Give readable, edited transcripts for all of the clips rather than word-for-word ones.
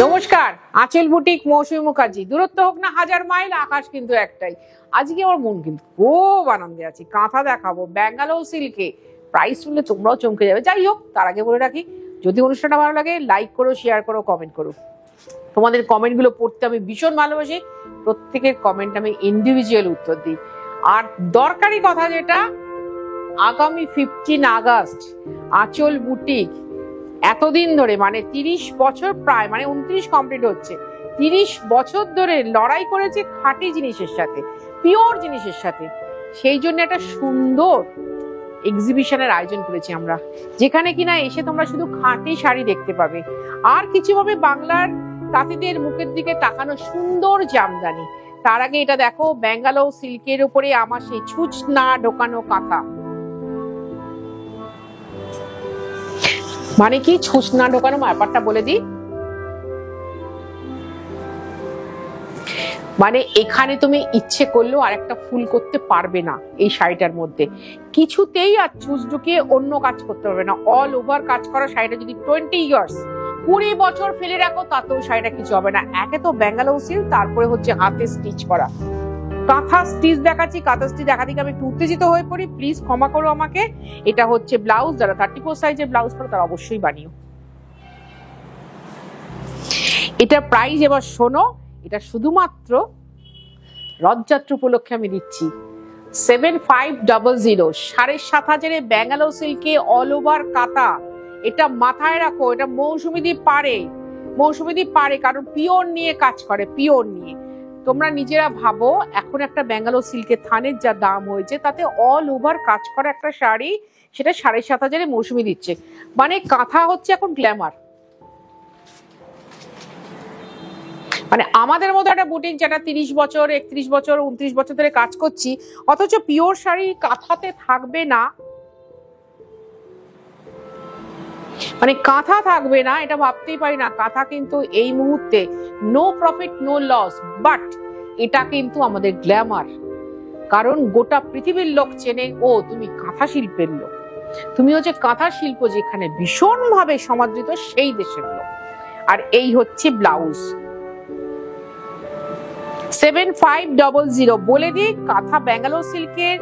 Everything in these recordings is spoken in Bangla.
নমস্কার, আঁচল বুটিক মৌসুমী মুখার্জি। দূরত্ব হোক না 1000 মাইল, আকাশ কিন্তু একটাই। আজকে আমার মন কিন্তু খুব আনন্দে আছে। কাঁথা দেখাবো ব্যাঙ্গালোর সিল্কে। প্রাইস শুনলে তোমরাও চমকে যাবে। যাই হোক, তার আগে বলে রাখি, যদি অনুষ্ঠানটা ভালো লাগে লাইক করো, শেয়ার করো, কমেন্ট করো। তোমাদের কমেন্টগুলো পড়তে আমি ভীষণ ভালোবাসি। প্রত্যেকের কমেন্ট আমি ইন্ডিভিজুয়াল উত্তর দিই। আর দরকারি কথা যেটা, আগামী 15 আগস্ট আঁচল বুটিক এতদিন ধরে, মানে 30 বছর, প্রায় মানে 29 কমপ্লিট হচ্ছে, 30 বছর ধরে লড়াই করেছে খাঁটি জিনিসের সাথে, পিওর জিনিসের সাথে। সেই জন্য একটা সুন্দর এক্সিবিশনের আয়োজন করেছি আমরা, যেখানে কিনা এসে তোমরা শুধু খাঁটি শাড়ি দেখতে পাবে, আর কিছু ভাবে বাংলার তাঁতিদের মুখের দিকে তাকানো সুন্দর জামদানি। তার আগে এটা দেখো, ব্যাঙ্গালোর সিল্কের উপরে আমার সেই ছুঁচ না ঢোকানো কাঁথা। মানে কি ছুঁচ না ঢোকানো ব্যাপারটা বলে দিই। মানে এখানে তুমি ইচ্ছে করলেও আর একটা ফুল করতে পারবে না এই শাড়িটার মধ্যে, কিছুতেই আর ছুঁচ ঢুকিয়ে অন্য কাজ করতে পারবে না। অল ওভার কাজ করা শাড়িটা যদি 20 ইয়ার্স 20 বছর ফেলে রাখো, তাতেও শাড়িটা কিছু হবে না। একে তো ব্যাঙ্গালোর সিল্ক, তারপরে হচ্ছে হাতে স্টিচ করা। কাঁথা স্টিচ দেখাচ্ছি, কাঁথা স্টিচ দেখা দিকে আমি একটু উত্তেজিত হয়ে পড়ি, প্লিজ ক্ষমা করো আমাকে। এটা হচ্ছে ব্লাউজ। যারা 34 সাইজের ব্লাউজ পরে তারা অবশ্যই বানিও। এটা প্রাইস এবার শোনো, এটা শুধুমাত্র রথযাত্রা উপলক্ষে আমি দিচ্ছি 7500, 7500 ব্যাঙ্গালোর সিল্কে অল ওভার কাঁথা। এটা মাথায় রাখো, এটা মৌসুমীদি পারে, কারণ পিওর নিয়ে কাজ করে, পিওর নিয়ে। তোমরা নিজেরা ভাবো, এখন একটা ব্যাঙ্গালোর সিল্কের থানের যা দাম হয়েছে, তাতে অল ওভার কাজ করা একটা শাড়ি, সেটা 7500 মৌসুমী দিচ্ছে। মানে কাঁথা হচ্ছে এখন গ্ল্যামার। মানে আমাদের মতো একটা বুটিক যেটা 30 বছর, 31 বছর, 29 বছর ধরে কাজ করছি, অথচ পিওর শাড়ি কাঁথাতে থাকবে না, মানে কাঁথা থাকবে না, এটা ভাবতেই পারি না। কাঁথা কিন্তু এই মুহূর্তে no profit no loss, but এটা কিন্তু আমাদের গ্ল্যামার। কারণ গোটা পৃথিবীর লোক চেনে, ও তুমি কাঁথা শিল্পের লোক, তুমি হচ্ছে কাঁথা শিল্প যেখানে ভীষণ ভাবে সমাদৃত, সেই দেশের লোক। আর এই হচ্ছে ব্লাউজ 7500। বলে দিই, কাঁথা ব্যাঙ্গালোর সিল্কের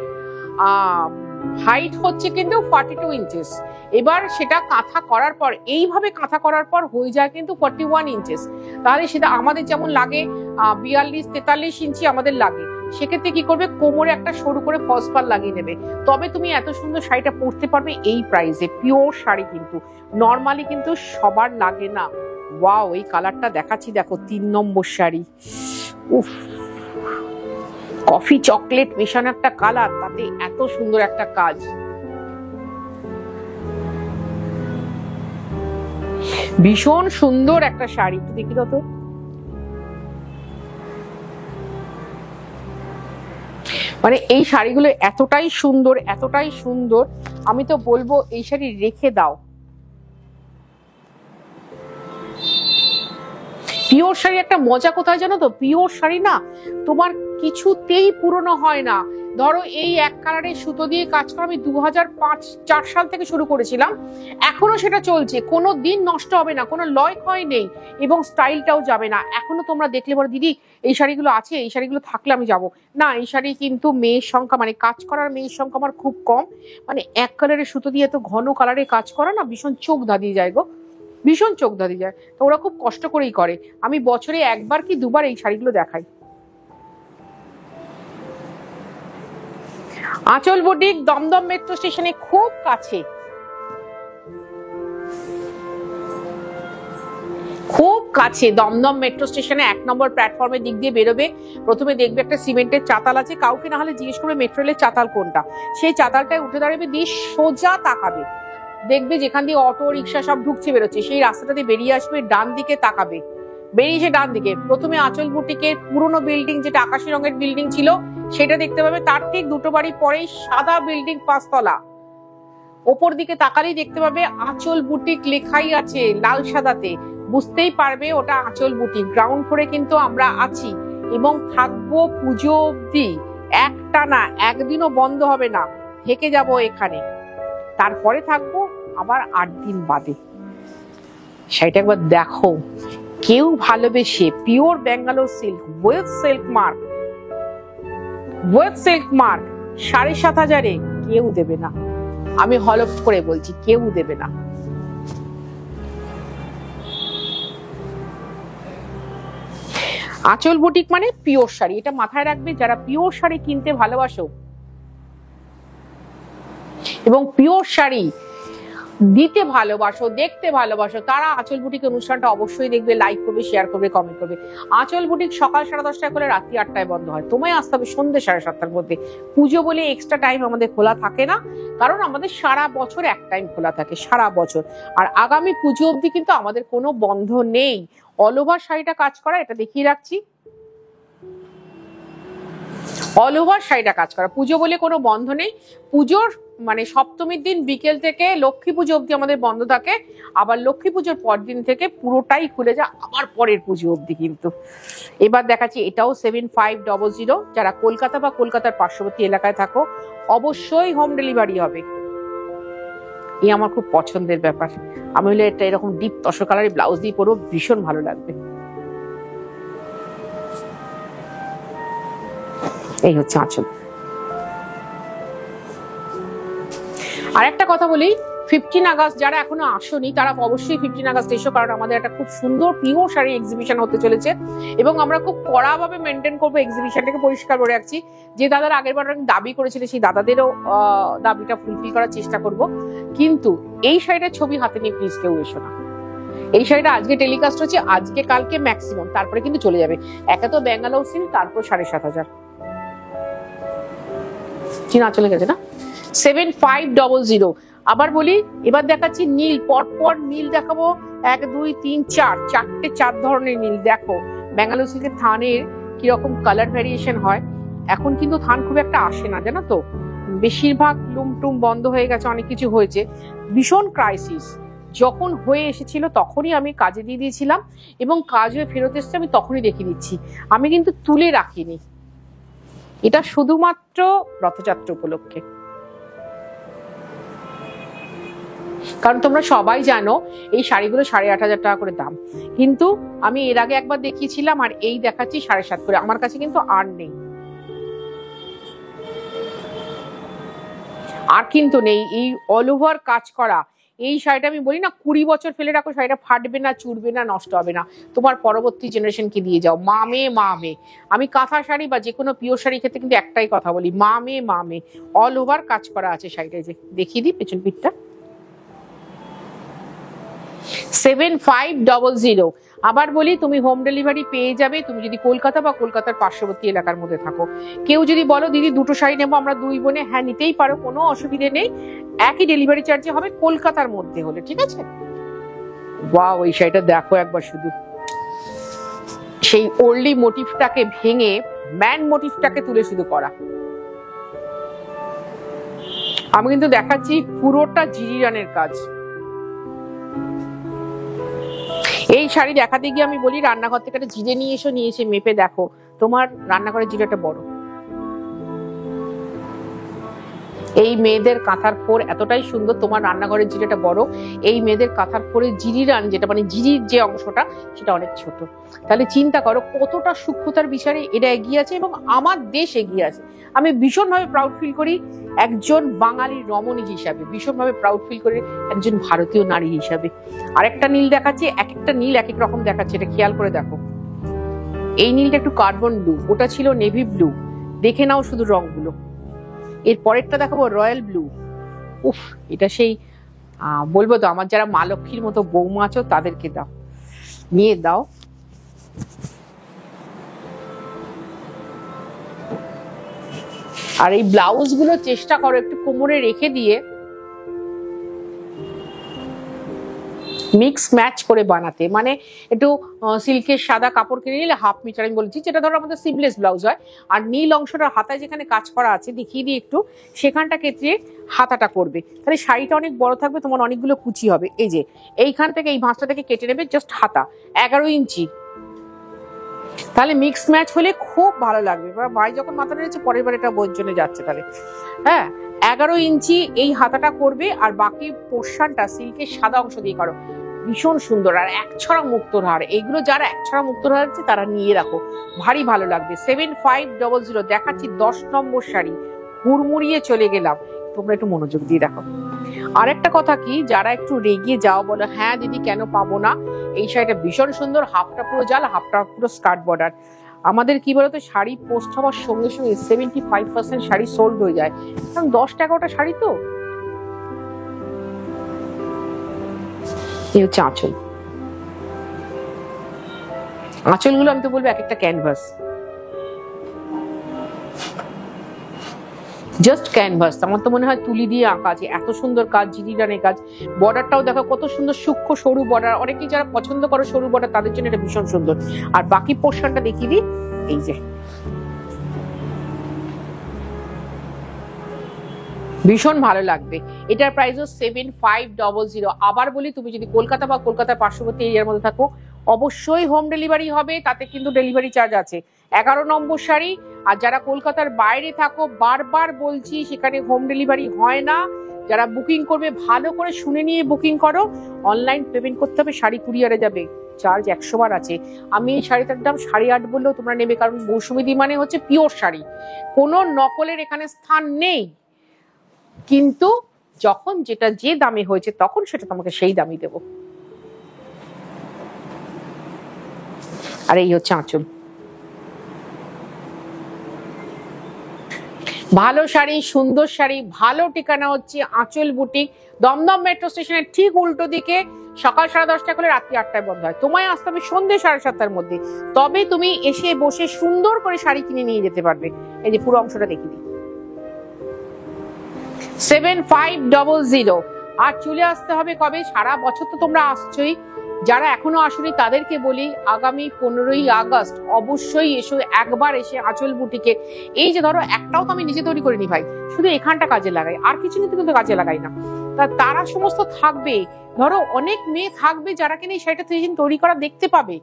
হাইট হচ্ছে কিন্তু 42 ইঞ্চেস। এবার সেটা কাঁথা করার পর, এইভাবে কাঁথা করার পর হয়ে যায় কিন্তু 41 ইঞ্চেস। তাহলে সেটা আমাদের যেমন লাগে 42-43 ইঞ্চি আমাদের লাগে, সেক্ষেত্রে কি করবে, কোমরে একটা সরু করে ফলস পাড় লাগিয়ে নেবে, তবে তুমি এত সুন্দর শাড়িটা পরতে পারবে এই প্রাইসে। পিওর শাড়ি কিন্তু নর্মালি কিন্তু সবার লাগে না। ওয়াও, এই কালারটা দেখাচ্ছি, দেখো 3 নম্বর শাড়ি। উফ, কফি চকলেট মেশানো একটা কালার, তাতে এত সুন্দর একটা কাজ। ভীষণ সুন্দর একটা শাড়ি, একটু দেখি তো। মানে এই শাড়িগুলো এতটাই সুন্দর, এতটাই সুন্দর, আমি তো বলবো এই শাড়ি রেখে দাও। পিওর শাড়ি একটা মজা কোথায় জানো তো, পিওর শাড়ি না তোমার কিছুতেই পুরনো হয় না। ধরো এই এক কালারের সুতো দিয়ে কাজ করা আমি 2005-4 সাল থেকে শুরু করেছিলাম, এখনো সেটা চলছে, কোনো দিন নষ্ট হবে না, কোনো লয় ক্ষয় নেই, এবং স্টাইলটাও যাবে না। এখনো তোমরা দেখলে বলো, দিদি এই শাড়িগুলো আছে, এই শাড়িগুলো থাকলে আমি যাবো না। এই শাড়ি কিন্তু মেয়ের সংখ্যা, মানে কাজ করার মেয়ের সংখ্যা আমার খুব কম। মানে এক কালারের সুতো দিয়ে এত ঘন কালারে কাজ করা না, ভীষণ চোখ ধাঁধিয়ে যায় গো, ভীষণ চোখ ধাঁধিয়ে যায়। তো ওরা খুব কষ্ট করেই করে। আমি বছরে 1বার কি 2বার এই শাড়িগুলো দেখাই। আঁচল বুটিক দমদম মেট্রো স্টেশনে খুব কাছে, খুব কাছে। দমদম মেট্রো স্টেশনে 1 নম্বর প্ল্যাটফর্মের দিক দিয়ে বেরোবে, প্রথমে দেখবে একটা সিমেন্টের চাতাল আছে, কাউকে না হলে জিজ্ঞেস করবে মেট্রো রেলের চাতাল কোনটা, সেই চাতালটায় উঠে দাঁড়াবে, দিয়ে সোজা তাকাবে, দেখবে যেখান দিয়ে অটো রিক্সা সব ঢুকছে বেরোচ্ছে, সেই রাস্তাটাতে বেরিয়ে আসবে, ডান দিকে তাকাবে, বেরিয়ে ডান দিকে প্রথমে আঁচল বুটিকের পুরনো বিল্ডিং, যেটা আকাশি রঙের বিল্ডিং ছিল, সেটা দেখতে পাবে। তার ঠিক 2টো বাড়ি পরেই সাদা বিল্ডিং 5 তলা, ওপর দিকে তাকালেই দেখতে পাবে আঁচল বুটিক লেখাই আছে লাল সাদাতে, বুঝতেই পারবে ওটা আঁচল বুটিক। গ্রাউন্ড ফ্লোরে কিন্তু আমরা আছি এবং থাকবো পুজো অব্দি, একটানা, একদিনও বন্ধ হবে না, থেকে যাব এখানে, তারপরে থাকবো আবার 8 দিন বাদে। সেটা একবার দেখো, কেউ ভালোবেসে pure Bangalore silk with silk mark 7,500 কেউ দেবে না। আমি হলফ করে বলছি, কেউ দেবে না। আঁচল বুটিক মানে পিওর শাড়ি, এটা মাথায় রাখবে। যারা পিওর শাড়ি কিনতে ভালোবাসো এবং পিওর শাড়ি দিতে ভালোবাসো, দেখতে ভালোবাসো, তারা আঁচল বুটিক অনুষ্ঠানটা অবশ্যই দেখবে, লাইক করবে, শেয়ার করবে, কমেন্ট করবে। আঁচল বুটিক সকাল 10:30টায় খোলে, রাত্রি 8টায় বন্ধ হয়। তোমায় আসতে হবে সন্ধ্যে 7:30টার মধ্যে। পুজো বলে এক্সট্রা টাইম আমাদের খোলা থাকে না, কারণ আমাদের সারা বছর এক টাইম খোলা থাকে, সারা বছর। আর আগামী পুজো অবধি কিন্তু আমাদের কোনো বন্ধ নেই। অল ওভার শাড়িটা কাজ করা, এটা দেখিয়ে রাখছি। অল ওভার শাড়িটা কাজ করা, পুজো বলে কোনো বন্ধ নেই। পুজোর মানে সপ্তমীর দিন বিকেল থেকে লক্ষ্মী পুজো অবধি আমাদের বন্ধ থাকে, আবার লক্ষ্মী পুজোর পর দিন থেকে পুরোটাই খুলে যায়, আবার পরের পুজো অবধি। কিন্তু এবার দেখাচ্ছি, এটাও 7500। যারা কলকাতা বা কলকাতার পার্শ্ববর্তী এলাকায় থাকো, অবশ্যই হোম ডেলিভারি হবে। এই আমার খুব পছন্দের ব্যাপার। আমি হলে এটা এরকম ডিপ তসর কালারের ব্লাউজ দিয়ে পরবো, ভীষণ ভালো লাগবে। এই হচ্ছে আঁচল। আর একটা কথা বলি, 15 আগস্ট যারা এখনো আসোনি তারা অবশ্যই 15 আগস্ট এসো, কারণ আমাদের একটা খুব সুন্দর পিওর শাড়ি এক্সিবিশন হতে চলেছে এবং আমরা খুব কড়াভাবে মেনটেন করবো এক্সিবিশনটাকে, পরিষ্কার করে রাখছি। যে দাদারা আগের বার দাবি করেছিল সেই দাদাদেরও দাবিটা ফুলফিল করার চেষ্টা করব। কিন্তু এই শাড়িটার ছবি হাতে নিয়ে প্লিজ কেউ এসো না। এই শাড়িটা আজকে টেলিকাস্ট হচ্ছে, আজকে কালকে ম্যাক্সিমাম, তারপরে কিন্তু চলে যাবে। একে তো ব্যাঙ্গালোর সিল্ক, তারপর 7,500 চিনা চলে গেছে না। 7500। আবার বলি, এবার দেখাচ্ছি নীল, পরপর নীল দেখাবো। 1 2 3 4, চারটে 4 ধরনের নীল। দেখো ব্যাঙ্গালোর সিল্কের থানের কিরকম কালার ভ্যারিয়েশন হয়। এখন কিন্তু থান খুব একটা আসে না, জানো তো, বেশিরভাগ লুমটুম বন্ধ হয়ে গেছে, অনেক কিছু হয়েছে। ভীষণ ক্রাইসিস যখন হয়ে এসেছিল তখনই আমি কাজে দিয়ে দিয়েছিলাম, এবং কাজ হয়ে ফেরত এসছে আমি তখনই দেখিয়ে দিচ্ছি। আমি কিন্তু তুলে রাখিনি, এটা শুধুমাত্র রথযাত্রা উপলক্ষে। কারণ তোমরা সবাই জানো এই শাড়িগুলো 8,500 টাকা করে দাম, কিন্তু আমি এর আগে একবার দেখিয়েছিলাম আর এই দেখাচ্ছি 7,500 করে। আমার কাছে কিন্তু আর নেই, আর কিন্তু নেই। এই অল ওভার কাজ করা এই শাড়িটা আমি বলি না, 20 বছর ফেলে রাখো, শাড়িটা ফাটবে না, চুরবে না, নষ্ট হবে না। তোমার পরবর্তী জেনারেশনকে দিয়ে যাও। মা মেয়ে। আমি কাঁথা শাড়ি বা যে কোনো পিওর শাড়ি ক্ষেত্রে কিন্তু একটাই কথা বলি, মা মেয়ে। অল ওভার কাজ করা আছে শাড়িটা। যে দেখিয়ে দিই পেছন পিঠটা। 7500। আবার বলি, তুমি হোম ডেলিভারি পেয়ে যাবে তুমি যদি কলকাতা বা কলকাতার পার্শ্ববর্তী এলাকার মধ্যে থাকো। কেউ যদি বলো দিদি 2টো শাড়ি নেবো আমরা 2 বোনে, হ্যাঁ নিতেই পারো, কোনো অসুবিধে নেই। একই ডেলিভারি চার্জে হবে কলকাতার মধ্যে হলে, ঠিক আছে। ওয়াও, এই শাড়িটা দেখো একবার শুধু। সেই ওল্ডি মোটিভটাকে ভেঙে ম্যান মোটিভটাকে তুলে শুধু করা। আমি কিন্তু দেখাচ্ছি পুরোটা জিরিরানের কাজ। এই শাড়ি দেখাতে গিয়ে আমি বলি, রান্নাঘর থেকে একটা জিরে নিয়ে এসে মেপে দেখো, তোমার রান্নাঘরের জিরেটা বড়। এই মেয়েদের কাঁথার ফোর এতটাই সুন্দর, তোমার রান্নাঘরের জিরেটা বড়, এই মেয়েদের কাঁথার ফোরের জিরিরান যেটা মানে জিরির যে অংশটা সেটা অনেক ছোট। তাহলে চিন্তা করো কতটা সূক্ষ্মতার বিচারে এটা এগিয়ে আছে এবং আমার দেশ এগিয়ে আছে। আমি ভীষণভাবে প্রাউড ফিল করি একজন বাঙালি রমণী হিসাবে, ভীষণভাবে প্রাউড ফিল করি একজন ভারতীয় নারী হিসাবে। আরেকটা নীল দেখাচ্ছি, এক একটা নীল এক এক রকম দেখাচ্ছে, এটা খেয়াল করে দেখো। এই নীলটা একটু কার্বন ব্লু, ওটা ছিল নেভি ব্লু, দেখে নাও শুধু রংগুলো। এর পরেরটা দেখাবো রয়্যাল ব্লু। উফ, এটা সেই বলবো তো, আমার যারা মা লক্ষ্মীর মতো বৌমা আছো তাদেরকে দাও, নিয়ে দাও। আর এই ব্লাউজ গুলো চেষ্টা করো একটু কোমরে রেখে দিয়ে মিক্স ম্যাচ করে বানাতে, মানে একটু সিল্কের সাদা কাপড় কিনে নিলে 1/2 মিটার আমি বলেছি, যেটা ধরো আমাদের সিভলেস ব্লাউজ হয়, আর নীল অংশটা হাতায় যেখানে কাজ করা আছে দেখিয়ে দিই একটু, সেখানটা ক্ষেত্রে হাতাটা করবে, তাহলে শাড়িটা অনেক বড় থাকবে, তোমার অনেকগুলো কুচি হবে। এই যে এইখান থেকে এই ভাঁজটা থেকে কেটে নেবে জাস্ট হাতা 11 ইঞ্চি, তাহলে মিক্স ম্যাচ হলে খুব ভালো লাগবে। ভাই যখন মাথা নিয়েছে পরের বার এটা বজ্জনে যাচ্ছে, তাহলে হ্যাঁ 11 ইঞ্চি এই হাতাটা করবে, আর বাকি পোর্শনটা সিল্কের সাদা অংশ দিয়ে করো। ভীষণ সুন্দর। আর একছড়া মুক্তোর হার, এগুলো যারা একছড়া মুক্তোর হার আছে তারা নিয়ে রাখো, ভারী ভালো লাগবে। 7500 দেখাচ্ছি 10 নম্বর শাড়ি, হুড়মুড়িয়ে চলে গেলাম, তোমরা একটু মনোযোগ দিয়ে দেখো। আর একটা কথা কি, যারা একটু রেগে যাও বলো হ্যাঁ দিদি কেন পাবো না, এই শাড়িটা ভীষণ সুন্দর, হাফটা পুরো জাল, হাফটা পুরো স্কার্ট বর্ডার। আমাদের কি বলতো, শাড়ি পোস্ট হওয়ার সঙ্গে সঙ্গে 75% শাড়ি সোল্ড হয়ে যায়, কারণ 10-11টা শাড়ি তো। এই হচ্ছে আঁচল। আঁচলগুলো আমি তো বলবো এক একটা ক্যানভাস, জাস্ট ক্যানভাস। আমার তো মনে হয় তুলি দিয়ে আঁকা আছে, এত সুন্দর কাজ, জিরিডানের কাজ। বর্ডারটাও দেখো কত সুন্দর, সূক্ষ্ম সরু বর্ডার। অনেকেই যারা পছন্দ করো সরু বর্ডার তাদের জন্য এটা ভীষণ সুন্দর। আর বাকি পোর্শনটা দেখিয়ে দিই, এই যে ভীষণ ভালো লাগবে। এটার প্রাইসও 7500। আবার বলি, তুমি যদি কলকাতা বা কলকাতার পার্শ্ববর্তী এরিয়ার মধ্যে থাকো অবশ্যই হোম ডেলিভারি হবে, তাতে কিন্তু ডেলিভারি চার্জ আছে। 11 নম্বর শাড়ি। আর যারা কলকাতার বাইরে থাকো, বারবার বলছি সেখানে হোম ডেলিভারি হয় না। যারা বুকিং করবে ভালো করে শুনে নিয়ে বুকিং করো। অনলাইন পেমেন্ট করতে হবে, শাড়ি কুরিয়ারে যাবে, চার্জ 100 বার আছে। আমি এই শাড়িটার দাম 8.5 বললেও তোমরা নেবে, কারণ মৌসুমীদি মানে হচ্ছে পিওর শাড়ি, কোনো নকলের এখানে স্থান নেই। কিন্তু যখন যেটা যে দামে হয়েছে তখন সেটা তোমাকে সেই দামই দেব। আর এই হচ্ছে আঁচল। ভালো শাড়ি, সুন্দর শাড়ি, ভালো ঠিকানা হচ্ছে আঁচল বুটিক, দমদম মেট্রো স্টেশনের ঠিক উল্টো দিকে। সকাল 10:30 করে রাত্রি 8টায় বন্ধ হয়। তোমায় আসতে হবে সন্ধ্যে 7:30-র মধ্যে, তবে তুমি এসে বসে সুন্দর করে শাড়ি কিনে নিয়ে যেতে পারবে। এই যে পুরো অংশটা দেখিয়ে দিই, 7500। আর চলে আসতে হবে কবে? সারা বছর তো তোমরা আসছোই, যারা এখনো আসেনি তাদেরকে বলি আগামী 15ই আগস্ট অবশ্যই এসো, একবার এসে আঁচল বুটিকে। এই যে ধরো, একটাও তো আমি নিজে তৈরি করিনি ভাই, শুধু এখানটা কাজে লাগাই, আর কিছু কিন্তু কাজে লাগাই না। তারা সমস্ত থাকবে, ধরো অনেক মেয়ে থাকবে যারা কিনা এই শাড়িটা তৈরি করা দেখতে পাবে,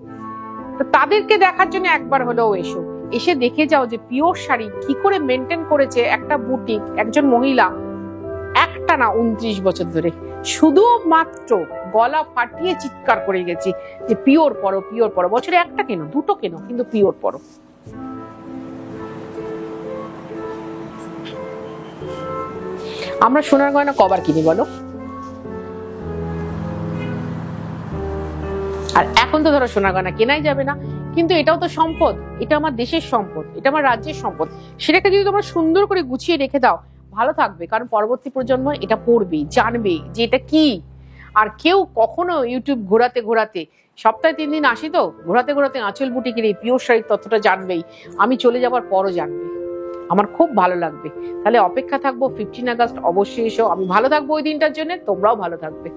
তো তাদেরকে দেখার জন্য একবার হলেও এসো, এসে দেখে যাও যে পিওর শাড়ি কি করে মেনটেন করেছে একটা বুটিক, একজন মহিলা, একটা না 29 বছর ধরে। শুধু মাত্র গলা ফাটিয়ে চিৎকার করে গেছি যে পিওর পরো, পিওর পরো। বছরে একটা কেন, দুটো কেন, কিন্তু পিওর পরো। আমরা সোনার গয়না কবার কিনি বলো? আর এখন তো ধরো সোনার গয়না কেনাই যাবে না, কিন্তু এটাও তো সম্পদ, এটা আমার দেশের সম্পদ, এটা আমার রাজ্যের সম্পদ। সেটাকে যদি তোমরা সুন্দর করে গুছিয়ে রেখে দাও, ভালো থাকবে, কারণ পরবর্তী প্রজন্ম এটা পড়বে, জানবে যে এটা কি। আর কেউ কখনো ইউটিউব ঘোরাতে ঘোরাতে, সপ্তাহে 3 দিন আসি তো, ঘোরাতে ঘোরাতে আঁচল বুটিকের এই পিওর শাড়ির তথ্যটা জানবেই, আমি চলে যাবার পরও জানবে, আমার খুব ভালো লাগবে। তাহলে অপেক্ষা থাকবো 15 আগস্ট, অবশ্যই এসো। আমি ভালো থাকবো ওই দিনটার জন্য, তোমরাও ভালো থাকবে।